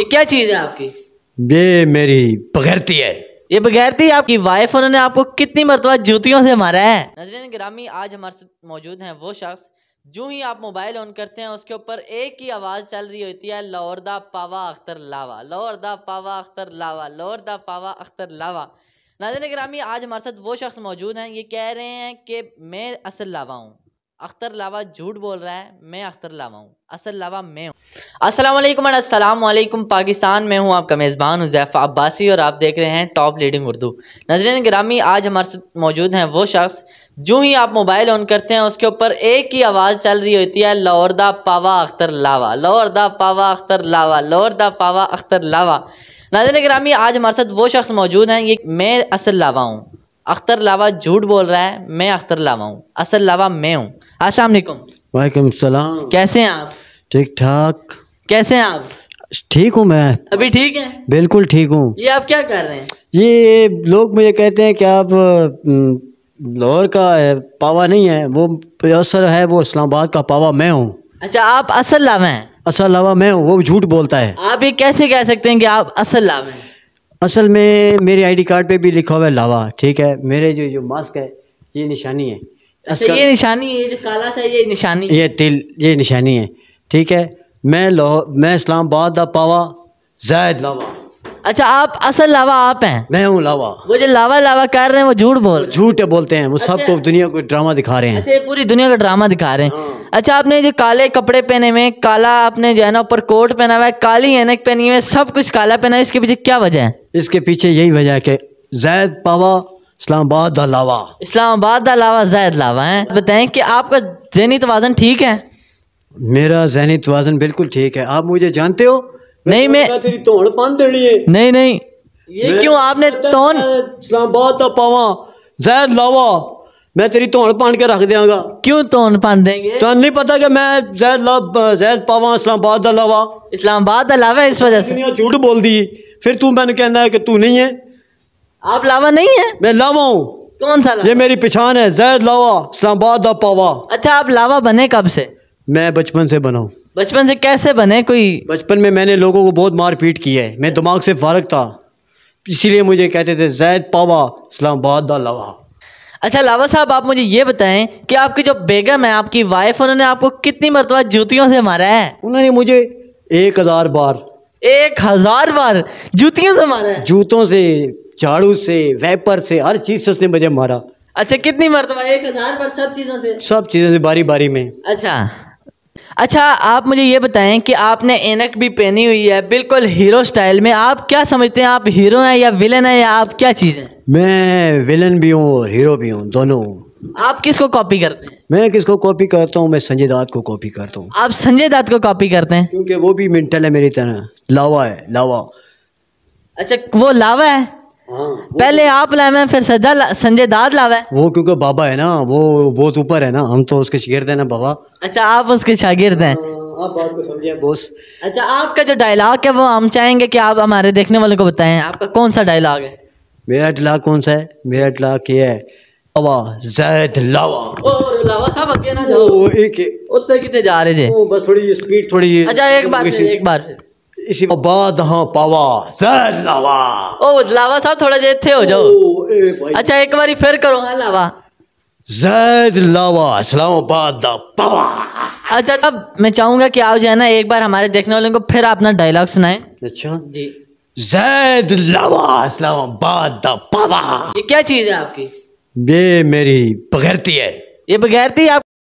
ये क्या चीज़ है आपकी? ये मेरी बगैरती है। ये बगैरती आपकी वाइफ, उन्होंने आपको कितनी मरतबा जूतियों से मारा है? नाज़रीन गिरामी, आज हमारे साथ मौजूद हैं वो शख्स, जो ही आप मोबाइल ऑन करते हैं उसके ऊपर एक ही आवाज़ चल रही होती है, लाहौर दा पावा अख्तर लावा, लाहौर दा पावा अख्तर लावा, लाहौर दा पावा अख्तर लावा। नाज़रीन गिरामी, आज हमारे साथ वो शख्स मौजूद हैं, ये कह रहे हैं कि मैं असल लावा हूँ, अख्तर लावा झूठ बोल रहा है, मैं अख्तर लावा हूँ, असल लावा मैं हूँ। अस्सलाम वालेकुम पाकिस्तान में हूँ आपका मेज़बान हुज़ैफ़ा अब्बासी और आप देख रहे हैं टॉप लीडिंग उर्दू। नाज़रीन गिरामी, आज हमारे साथ मौजूद हैं वो शख्स, जो ही आप मोबाइल ऑन करते हैं उसके ऊपर एक ही आवाज़ चल रही होती है, लाहौर दा पावा अख्तर लावा, लाहौर दा पावा अख्तर लावा, लाहौर दा पावा अख्तर लावा। नाज़रीन गिरामी, आज हमारे साथ वो शख्स मौजूद हैं, ये मैं असल लावा हूँ, अख्तर लावा झूठ बोल रहा है, मैं अख्तर लावा हूँ, असल लावा मैं हूँ। अस्सलाम वालेकुम। वालेकुम सलाम। कैसे हैं आप? ठीक ठाक। कैसे हैं आप? ठीक हूँ मैं। अभी ठीक है? बिल्कुल ठीक हूँ। ये आप क्या कर रहे हैं? ये लोग मुझे कहते हैं कि आप लाहौर का पावा नहीं है, वो असल है, वो इस्लामाबाद का पावा मैं हूँ। अच्छा, आप असल लावा हैं? असल लावा मैं हूँ, वो झूठ बोलता है। आप ये कैसे कह सकते हैं कि आप असल लावा हैं? असल में मेरी आईडी कार्ड पे भी लिखा हुआ है लावा, ठीक है। मेरे जो मास्क है ये निशानी है। अच्छा, ये निशानी है, ये जो काला सा ये निशानी है? ये तिल, ये निशानी है, ठीक है। मैं इस्लामाबाद दा पावा ज़ैद लावा। अच्छा, आप असल लावा आप हैं? मैं हूँ लावा। वो जो लावा लावा कर रहे हैं वो झूठ बोलते हैं वो। अच्छा, सबको दुनिया को ड्रामा दिखा रहे हैं। अच्छा, ये पूरी दुनिया का ड्रामा दिखा रहे हैं। हाँ। अच्छा, आपने जो काले कपड़े पहने हुए, काला आपने जो है ना ऊपर कोट पहना हुआ है, काली ऐनक पहनी हुई है, सब कुछ काला पहना है, इसके पीछे क्या वजह है? इसके पीछे यही वजह है कि ज़ैद पावा इस्लामाबाद दा लावा। इस्लामाबाद दा लावा ज़ैद लावा है। बताएं कि आपका ज़हनी तवाज़ुन ठीक है? मेरा ज़हनी तवाज़ुन बिल्कुल ठीक है। आप मुझे जानते हो? नहीं, मैं तेरी तोड़ पान देनी है। नहीं, ये क्यों आपने तोन? इस्लामाबाद दा पावा ज़ैद लावा, मैं तेरी तोड़ पान के रख देंगा। क्यों तोन पान देंगे? तो नहीं पता कि मैं ज़ैद पावा इस्लामाबाद दा लावा, इस्लामाबाद दा लावा है, इस वजह से दुनिया झूठ बोल दी। फिर तू मैंने कहना है कि तू नहीं है। आप लावा नहीं है? मैं लावा हूँ। कौन सा लावा? ये मेरी पहचान है, ज़ैद लावा इस्लामाबाद दा पावा। अच्छा, आप लावा बने कब से? मैं बचपन से बना हूँ। बचपन से कैसे बने? कोई बचपन में मैंने लोगों को बहुत मार पीट की है, मैं दिमाग से फारग था, इसीलिए मुझे कहते थे ज़ैद पावा इस्लामाबाद दा लावा। अच्छा लावा साहब, आप मुझे ये बताएं कि आपकी जो बेगम है, आपकी वाइफ, उन्होंने आपको कितनी मरतबा जूतियों से मारा है? उन्होंने मुझे 1000 बार। 1000 बार जूतियों से मारा है? जूतों से, झाड़ू से, वेपर से, हर चीज़ से उसने मुझे मारा। अच्छा, कितनी मरतबा? 1000 बार? सब चीज़ों से? सब चीज़ों से, बारी बारी में। अच्छा, आप मुझे ये बताएं कि आपने ऐनक भी पहनी हुई है, बिल्कुल हीरो स्टाइल में। आप क्या समझते हैं, आप हीरो हैं या विलन हैं, या आप क्या चीज़ हैं? मैं विलन भी हूँ और हीरो भी हूँ, दोनों। आप किसको कॉपी करते हैं? मैं किसको कॉपी करता हूँ? मैं संजय दत्त को कॉपी करता हूँ। आप संजय दत्त को कॉपी करते हैं? क्योंकि वो भी मेंटल है मेरी तरह, लावा है, लावा। अच्छा, वो लावा है? हाँ, पहले आप लावे हैं, फिर संजय दत्त लावा है? वो क्योंकि बाबा है ना, वो बहुत ऊपर है ना, हम तो उसके शागिर्द हैं ना बाबा। अच्छा, आप उसके शागिर्द हैं। आप बात को समझिए बॉस। अच्छा, आपका जो डायलॉग है वो हम चाहेंगे कि आप हमारे देखने वालों को बताएं, आपका कौन सा डायलॉग है? मेरा डायलॉग कौन सा है? मेरा डायलॉग ये है, लावा ज़ैद लावा। ओ लावा साहब, आगे ना जाओ। ओ एक उत्तर कितने जा रहे थे? ओ बस थोड़ी स्पीड, थोड़ी। अच्छा, एक बार इसी बाद हाँ पावा ज़ैद लावा। ओ लावा साहब, थोड़ा देर थे हो जाओ। अच्छा, एक बारी फिर करो। हाँ, लावा ज़ैद लावा इस्लामाबाद दा पावा। अच्छा, अब मैं चाहूंगा कि आप जो है ना एक बार हमारे देखने वालों को फिर अपना डायलॉग सुनाएं। अच्छा जी। ज़ैद लावा इस्लामाबाद दा पावा। ये क्या चीज़ है आपकी? ये मेरी बगैरती है। ये बगैरती आप